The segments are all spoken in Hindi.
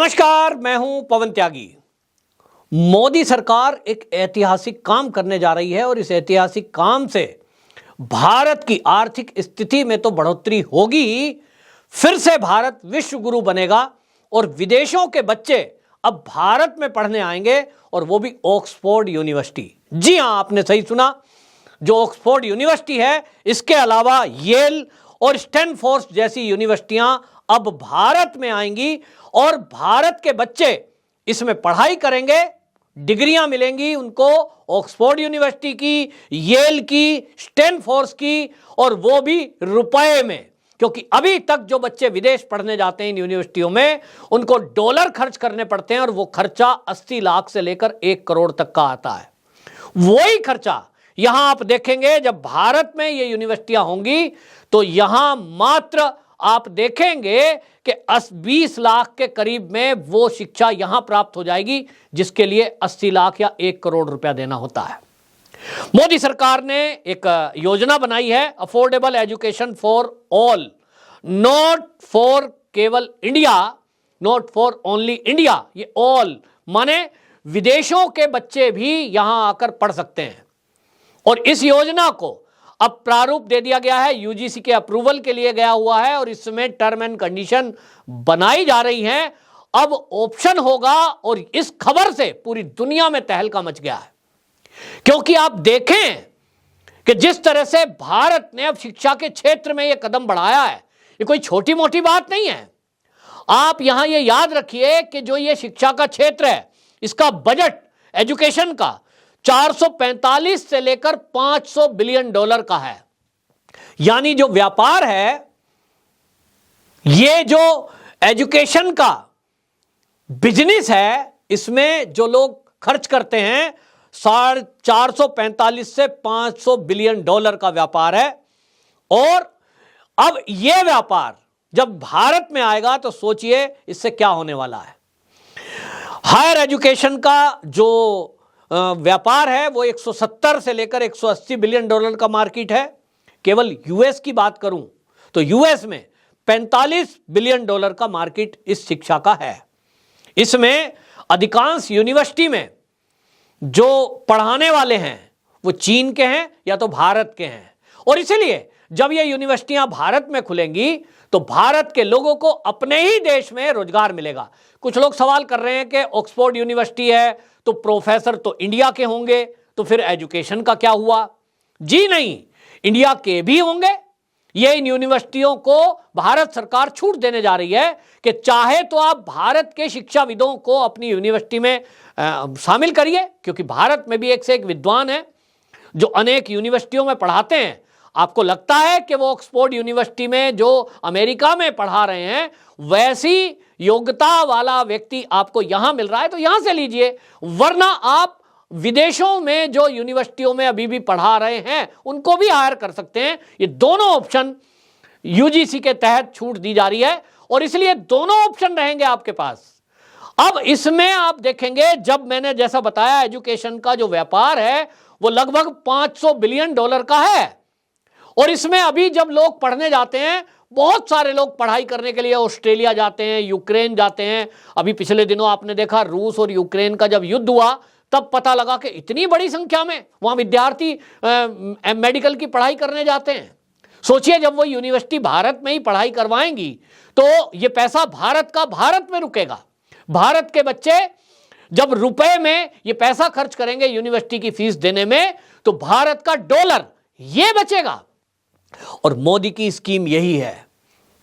नमस्कार, मैं हूं पवन त्यागी। मोदी सरकार एक ऐतिहासिक काम करने जा रही है और इस ऐतिहासिक काम से भारत की आर्थिक स्थिति में तो बढ़ोतरी होगी ही, फिर से भारत विश्व गुरु बनेगा और विदेशों के बच्चे अब भारत में पढ़ने आएंगे और वो भी ऑक्सफोर्ड यूनिवर्सिटी। जी हां, आपने सही सुना। जो ऑक्सफोर्ड यूनिवर्सिटी है, इसके अलावा येल और स्टैनफोर्ड जैसी यूनिवर्सिटियां अब भारत में आएंगी और भारत के बच्चे इसमें पढ़ाई करेंगे, डिग्रियां मिलेंगी उनको ऑक्सफोर्ड यूनिवर्सिटी की, येल की, स्टैनफोर्ड की, और वो भी रुपए में। क्योंकि अभी तक जो बच्चे विदेश पढ़ने जाते हैं इन यूनिवर्सिटियों में, उनको डॉलर खर्च करने पड़ते हैं और वो खर्चा 80 लाख से लेकर 1 करोड़ तक का आता है। वही खर्चा यहां आप देखेंगे जब भारत में ये यूनिवर्सिटियां होंगी तो यहां मात्र आप देखेंगे कि 20 लाख के करीब में वो शिक्षा यहां प्राप्त हो जाएगी, जिसके लिए 80 लाख या 1 करोड़ रुपया देना होता है। मोदी सरकार ने एक योजना बनाई है, affordable education for all, not for केवल India, not for only India. ये ऑल माने विदेशों के बच्चे भी यहां आकर पढ़ सकते हैं। और इस योजना को अब प्रारूप दे दिया गया है, यूजीसी के अप्रूवल के लिए गया हुआ है और इसमें टर्म एंड कंडीशन बनाई जा रही हैं। अब ऑप्शन होगा और इस खबर से पूरी दुनिया में तहलका मच गया है। क्योंकि आप देखें कि जिस तरह से भारत ने अब शिक्षा के क्षेत्र में यह कदम बढ़ाया है, ये कोई छोटी मोटी बात नहीं है। आप यहां ये याद रखिए कि जो ये शिक्षा का क्षेत्र है, इसका बजट एजुकेशन का 445 से लेकर 500 बिलियन डॉलर का है। यानी जो व्यापार है, ये जो एजुकेशन का बिजनेस है, इसमें जो लोग खर्च करते हैं 445 से 500 बिलियन डॉलर का व्यापार है। और अब यह व्यापार जब भारत में आएगा तो सोचिए इससे क्या होने वाला है। हायर एजुकेशन का जो व्यापार है वो 170 से लेकर 180 बिलियन डॉलर का मार्केट है। केवल यूएस की बात करूं तो यूएस में 45 बिलियन डॉलर का मार्केट इस शिक्षा का है। इसमें अधिकांश यूनिवर्सिटी में जो पढ़ाने वाले हैं वो चीन के हैं या तो भारत के हैं। और इसीलिए जब ये यूनिवर्सिटियां भारत में खुलेंगी तो भारत के लोगों को अपने ही देश में रोजगार मिलेगा। कुछ लोग सवाल कर रहे हैं कि ऑक्सफोर्ड यूनिवर्सिटी है तो प्रोफेसर तो इंडिया के होंगे, तो फिर एजुकेशन का क्या हुआ? जी नहीं, इंडिया के भी होंगे। ये इन यूनिवर्सिटियों को भारत सरकार छूट देने जा रही है कि चाहे तो आप भारत के शिक्षाविदों को अपनी यूनिवर्सिटी में शामिल करिए, क्योंकि भारत में भी एक से एक विद्वान है जो अनेक यूनिवर्सिटियों में पढ़ाते हैं। आपको लगता है कि वो ऑक्सफोर्ड यूनिवर्सिटी में जो अमेरिका में पढ़ा रहे हैं वैसी योग्यता वाला व्यक्ति आपको यहां मिल रहा है तो यहां से लीजिए, वरना आप विदेशों में जो यूनिवर्सिटियों में अभी भी पढ़ा रहे हैं उनको भी हायर कर सकते हैं। ये दोनों ऑप्शन यूजीसी के तहत छूट दी जा रही है और इसलिए दोनों ऑप्शन रहेंगे आपके पास। अब इसमें आप देखेंगे, जब मैंने जैसा बताया एजुकेशन का जो व्यापार है वो लगभग 500 बिलियन डॉलर का है। और इसमें अभी जब लोग पढ़ने जाते हैं, बहुत सारे लोग पढ़ाई करने के लिए ऑस्ट्रेलिया जाते हैं, यूक्रेन जाते हैं। अभी पिछले दिनों आपने देखा रूस और यूक्रेन का जब युद्ध हुआ तब पता लगा कि इतनी बड़ी संख्या में वहां विद्यार्थी मेडिकल की पढ़ाई करने जाते हैं। सोचिए जब वो यूनिवर्सिटी भारत में ही पढ़ाई करवाएंगी तो ये पैसा भारत का भारत में रुकेगा। भारत के बच्चे जब रुपए में ये पैसा खर्च करेंगे यूनिवर्सिटी की फीस देने में तो भारत का डॉलर ये बचेगा। और मोदी की स्कीम यही है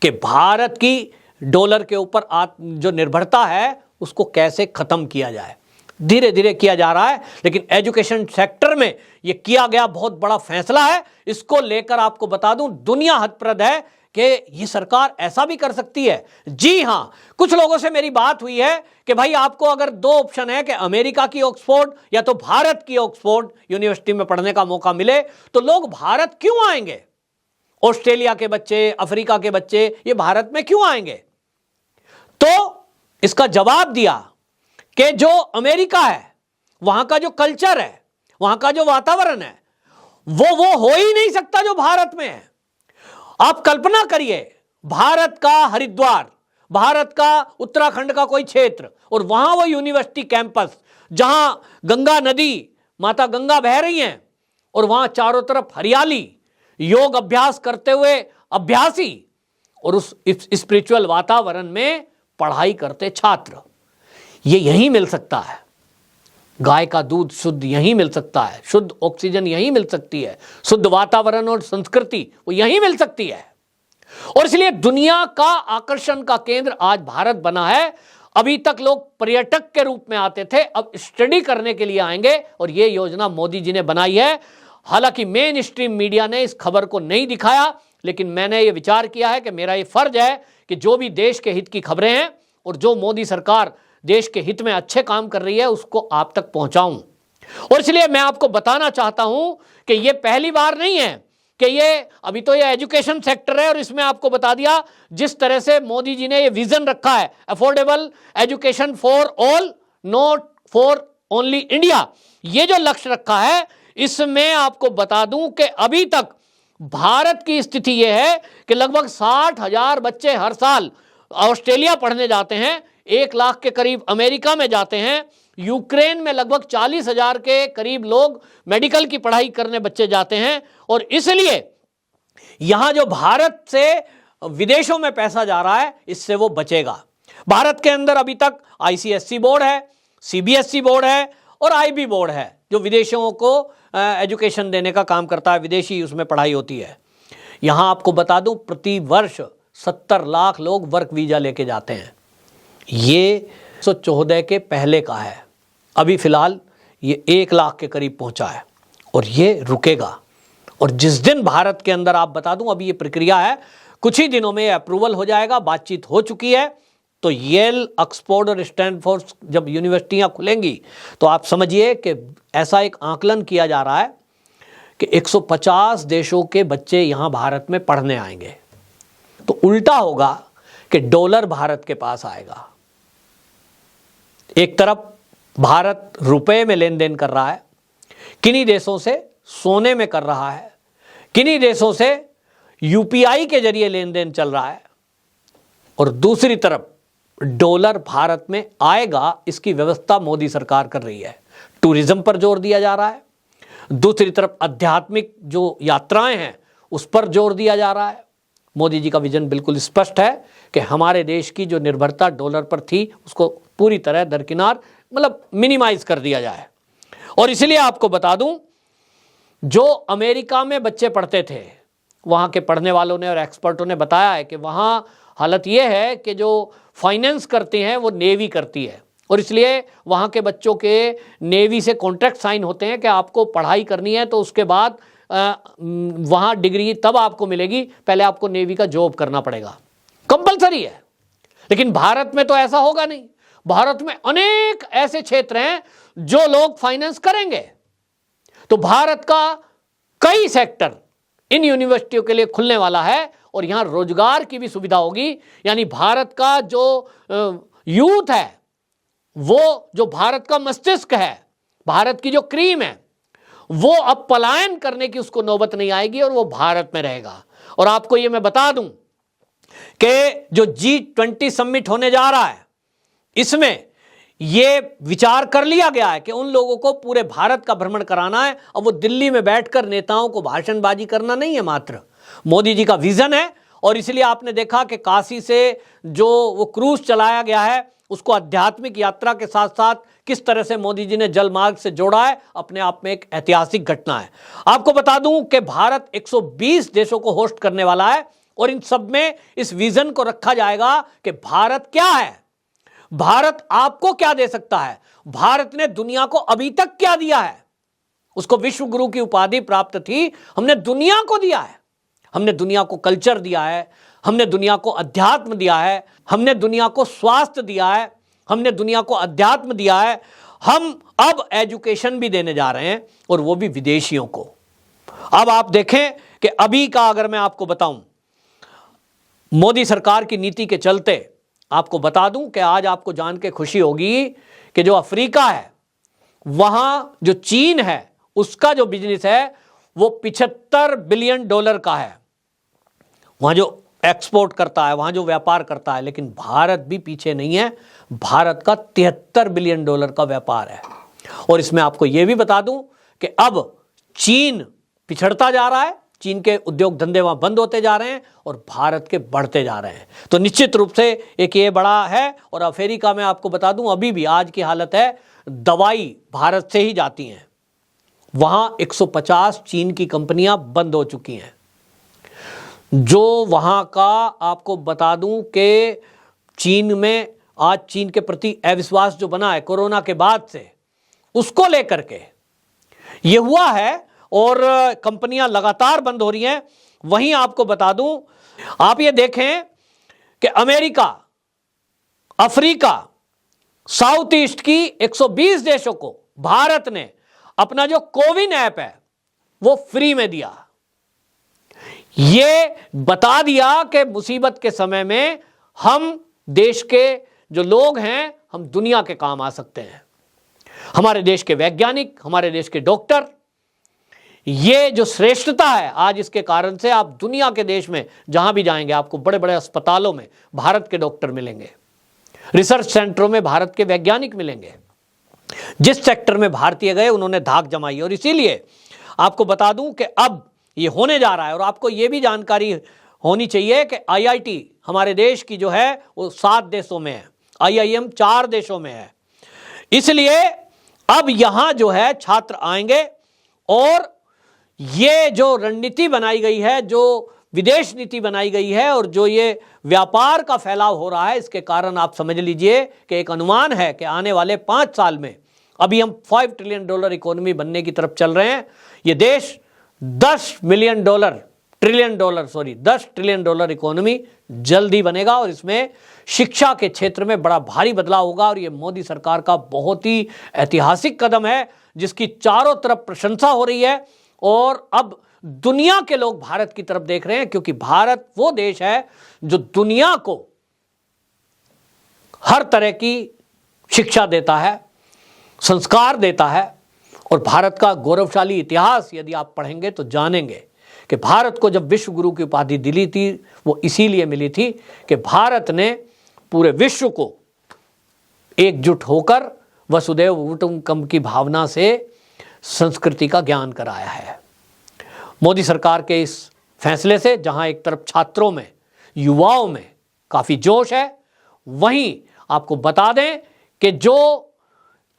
कि भारत की डॉलर के ऊपर जो निर्भरता है उसको कैसे खत्म किया जाए। धीरे धीरे किया जा रहा है, लेकिन एजुकेशन सेक्टर में यह किया गया बहुत बड़ा फैसला है। इसको लेकर आपको बता दूं, दुनिया हतप्रद है कि ये सरकार ऐसा भी कर सकती है। जी हां, कुछ लोगों से मेरी बात हुई है कि भाई आपको अगर दो ऑप्शन है कि अमेरिका की ऑक्सफोर्ड या तो भारत की ऑक्सफोर्ड यूनिवर्सिटी में पढ़ने का मौका मिले तो लोग भारत क्यों आएंगे? ऑस्ट्रेलिया के बच्चे, अफ्रीका के बच्चे ये भारत में क्यों आएंगे? तो इसका जवाब दिया कि जो अमेरिका है, वहां का जो कल्चर है, वहां का जो वातावरण है, वो हो ही नहीं सकता जो भारत में है। आप कल्पना करिए, भारत का हरिद्वार, भारत का उत्तराखंड का कोई क्षेत्र और वहां वो यूनिवर्सिटी कैंपस जहां गंगा नदी, माता गंगा बह रही हैं और वहां चारों तरफ हरियाली, योग अभ्यास करते हुए अभ्यासी और उस स्पिरिचुअल वातावरण में पढ़ाई करते छात्र, ये यहीं मिल सकता है। गाय का दूध शुद्ध यहीं मिल सकता है, शुद्ध ऑक्सीजन यहीं मिल सकती है, शुद्ध वातावरण और संस्कृति वो यहीं मिल सकती है। और इसलिए दुनिया का आकर्षण का केंद्र आज भारत बना है। अभी तक लोग पर्यटक के रूप में आते थे, अब स्टडी करने के लिए आएंगे और ये योजना मोदी जी ने बनाई है। हालांकि मेन स्ट्रीम मीडिया ने इस खबर को नहीं दिखाया, लेकिन मैंने ये विचार किया है कि मेरा ये फर्ज है कि जो भी देश के हित की खबरें हैं और जो मोदी सरकार देश के हित में अच्छे काम कर रही है उसको आप तक पहुंचाऊं। और इसलिए मैं आपको बताना चाहता हूं कि ये पहली बार नहीं है कि ये अभी तो ये एजुकेशन सेक्टर है और इसमें आपको बता दिया जिस तरह से मोदी जी ने ये विजन रखा है, affordable education for all, not for only India, ये जो लक्ष्य रखा है, इसमें आपको बता दूं कि अभी तक भारत की स्थिति यह है कि लगभग 60,000 बच्चे हर साल ऑस्ट्रेलिया पढ़ने जाते हैं, 1 लाख के करीब अमेरिका में जाते हैं, यूक्रेन में लगभग 40,000 के करीब लोग मेडिकल की पढ़ाई करने बच्चे जाते हैं। और इसलिए यहां जो भारत से विदेशों में पैसा जा रहा है इससे वो बचेगा। भारत के अंदर अभी तक ICSE बोर्ड है, CBSE बोर्ड है और IB बोर्ड है जो विदेशियों को एजुकेशन देने का काम करता है, विदेशी उसमें पढ़ाई होती है। यहां आपको बता दूं प्रति वर्ष 70 लाख लोग वर्क वीजा लेके जाते हैं। ये 2014 के पहले का है, अभी फिलहाल ये 1 लाख के करीब पहुंचा है और ये रुकेगा। और जिस दिन भारत के अंदर आप बता दूं अभी ये प्रक्रिया है, कुछ ही दिनों में अप्रूवल हो जाएगा, बातचीत हो चुकी है। तो येल, ऑक्सफोर्ड और स्टैनफोर्ड जब यूनिवर्सिटियां खुलेंगी तो आप समझिए कि ऐसा एक आकलन किया जा रहा है कि 150 देशों के बच्चे यहां भारत में पढ़ने आएंगे। तो उल्टा होगा कि डॉलर भारत के पास आएगा। एक तरफ भारत रुपए में लेन देन कर रहा है, किन्हीं देशों से सोने में कर रहा है, किन्हीं देशों से UPI के जरिए लेन देन चल रहा है, और दूसरी तरफ डॉलर भारत में आएगा, इसकी व्यवस्था मोदी सरकार कर रही है। टूरिज्म पर जोर दिया जा रहा है, दूसरी तरफ आध्यात्मिक जो यात्राएं हैं उस पर जोर दिया जा रहा है। मोदी जी का विजन बिल्कुल स्पष्ट है कि हमारे देश की जो निर्भरता डॉलर पर थी उसको पूरी तरह दरकिनार, मतलब मिनिमाइज कर दिया जाए। और इसलिए आपको बता दूं, जो अमेरिका में बच्चे पढ़ते थे वहाँ के पढ़ने वालों ने और एक्सपर्टों ने बताया है कि वहाँ हालत ये है कि जो फाइनेंस करते हैं वो नेवी करती है, और इसलिए वहाँ के बच्चों के नेवी से कॉन्ट्रैक्ट साइन होते हैं कि आपको पढ़ाई करनी है तो उसके बाद वहाँ डिग्री तब आपको मिलेगी, पहले आपको नेवी का जॉब करना पड़ेगा, कंपलसरी है। लेकिन भारत में तो ऐसा होगा नहीं। भारत में अनेक ऐसे क्षेत्र हैं जो लोग फाइनेंस करेंगे। तो भारत का कई सेक्टर इन यूनिवर्सिटियों के लिए खुलने वाला है और यहां रोजगार की भी सुविधा होगी। यानी भारत का जो यूथ है, वो जो भारत का मस्तिष्क है, भारत की जो क्रीम है, वो अब पलायन करने की उसको नौबत नहीं आएगी और वो भारत में रहेगा। और आपको ये मैं बता दूं कि जो G20 समिट होने जा रहा है, इसमें ये विचार कर लिया गया है कि उन लोगों को पूरे भारत का भ्रमण कराना है। अब वो दिल्ली में बैठकर नेताओं को भाषणबाजी करना नहीं है, मात्र मोदी जी का विजन है। और इसलिए आपने देखा कि काशी से जो वो क्रूज चलाया गया है उसको आध्यात्मिक यात्रा के साथ साथ किस तरह से मोदी जी ने जल मार्ग से जोड़ा है, अपने आप में एक ऐतिहासिक घटना है। आपको बता दूं कि भारत 120 देशों को होस्ट करने वाला है और इन सब में इस विजन को रखा जाएगा कि भारत क्या है, भारत आपको क्या दे सकता है, भारत ने दुनिया को अभी तक क्या दिया है। उसको विश्व गुरु की उपाधि प्राप्त थी, हमने दुनिया को दिया है। हमने दुनिया को कल्चर दिया है, हमने दुनिया को अध्यात्म दिया है, हमने दुनिया को स्वास्थ्य दिया है, हमने दुनिया को अध्यात्म दिया है। हम अब एजुकेशन भी देने जा रहे हैं और वो भी विदेशियों को। अब आप देखें कि अभी का अगर मैं आपको बताऊं, मोदी सरकार की नीति के चलते आपको बता दूं कि आज आपको जान के खुशी होगी कि जो अफ्रीका है, वहां जो चीन है, उसका जो बिजनेस है वो $75 बिलियन का है। वहां जो एक्सपोर्ट करता है, वहां जो व्यापार करता है, लेकिन भारत भी पीछे नहीं है। भारत का 73 बिलियन डॉलर का व्यापार है। और इसमें आपको यह भी बता दूं कि अब चीन पिछड़ता जा रहा है, चीन के उद्योग धंधे वहां बंद होते जा रहे हैं और भारत के बढ़ते जा रहे हैं। तो निश्चित रूप से एक ये बड़ा है। और अफ्रीका में आपको बता दूं, अभी भी आज की हालत है, दवाई भारत से ही जाती हैं, वहां 150 चीन की कंपनियां बंद हो चुकी हैं। जो वहां का आपको बता दूं कि चीन में आज चीन के प्रति अविश्वास जो बना है कोरोना के बाद से, उसको लेकर के ये हुआ है और कंपनियां लगातार बंद हो रही हैं। वहीं आपको बता दूं, आप ये देखें कि अमेरिका, अफ्रीका, साउथ ईस्ट की 120 देशों को भारत ने अपना जो कोविन ऐप है वो फ्री में दिया। ये बता दिया कि मुसीबत के समय में हम देश के जो लोग हैं, हम दुनिया के काम आ सकते हैं। हमारे देश के वैज्ञानिक, हमारे देश के डॉक्टर, ये जो श्रेष्ठता है आज, इसके कारण से आप दुनिया के देश में जहां भी जाएंगे आपको बड़े बड़े अस्पतालों में भारत के डॉक्टर मिलेंगे, रिसर्च सेंटरों में भारत के वैज्ञानिक मिलेंगे। जिस सेक्टर में भारतीय गए उन्होंने धाक जमाई। और इसीलिए आपको बता दूं कि अब ये होने जा रहा है। और आपको ये भी जानकारी होनी चाहिए कि IIT हमारे देश की जो है वो 7 देशों में है, IIM 4 देशों में है। इसलिए अब यहां जो है छात्र आएंगे और ये जो रणनीति बनाई गई है, जो विदेश नीति बनाई गई है और जो ये व्यापार का फैलाव हो रहा है, इसके कारण आप समझ लीजिए कि एक अनुमान है कि आने वाले 5 साल में, अभी हम $5 ट्रिलियन इकोनॉमी बनने की तरफ चल रहे हैं, ये देश $10 ट्रिलियन इकोनॉमी जल्द ही बनेगा। और इसमें शिक्षा के क्षेत्र में बड़ा भारी बदलाव होगा। और ये मोदी सरकार का बहुत ही ऐतिहासिक कदम है, जिसकी चारों तरफ प्रशंसा हो रही है। और अब दुनिया के लोग भारत की तरफ देख रहे हैं, क्योंकि भारत वो देश है जो दुनिया को हर तरह की शिक्षा देता है, संस्कार देता है। और भारत का गौरवशाली इतिहास यदि आप पढ़ेंगे तो जानेंगे कि भारत को जब विश्व गुरु की उपाधि मिली थी, वो इसीलिए मिली थी कि भारत ने पूरे विश्व को एकजुट होकर वसुधैव कुटुंबकम की भावना से संस्कृति का ज्ञान कराया है। मोदी सरकार के इस फैसले से जहां एक तरफ छात्रों में, युवाओं में काफी जोश है, वहीं आपको बता दें कि जो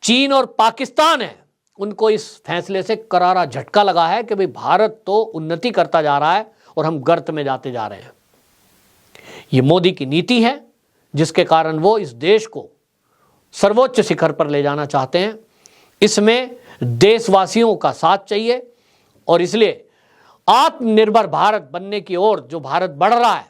चीन और पाकिस्तान है, उनको इस फैसले से करारा झटका लगा है कि भाई भारत तो उन्नति करता जा रहा है और हम गर्त में जाते जा रहे हैं। ये मोदी की नीति है, जिसके कारण वो इस देश को सर्वोच्च शिखर पर ले जाना चाहते हैं। इसमें देशवासियों का साथ चाहिए। और इसलिए आत्मनिर्भर भारत बनने की ओर जो भारत बढ़ रहा है,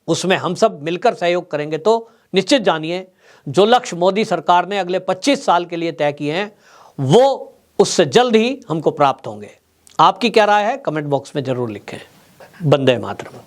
उसमें हम सब मिलकर सहयोग करेंगे तो निश्चित जानिए जो लक्ष्य मोदी सरकार ने अगले 25 साल के लिए तय किए हैं, वो उससे जल्द ही हमको प्राप्त होंगे। आपकी क्या राय है, कमेंट बॉक्स में जरूर लिखें। वंदे मातरम।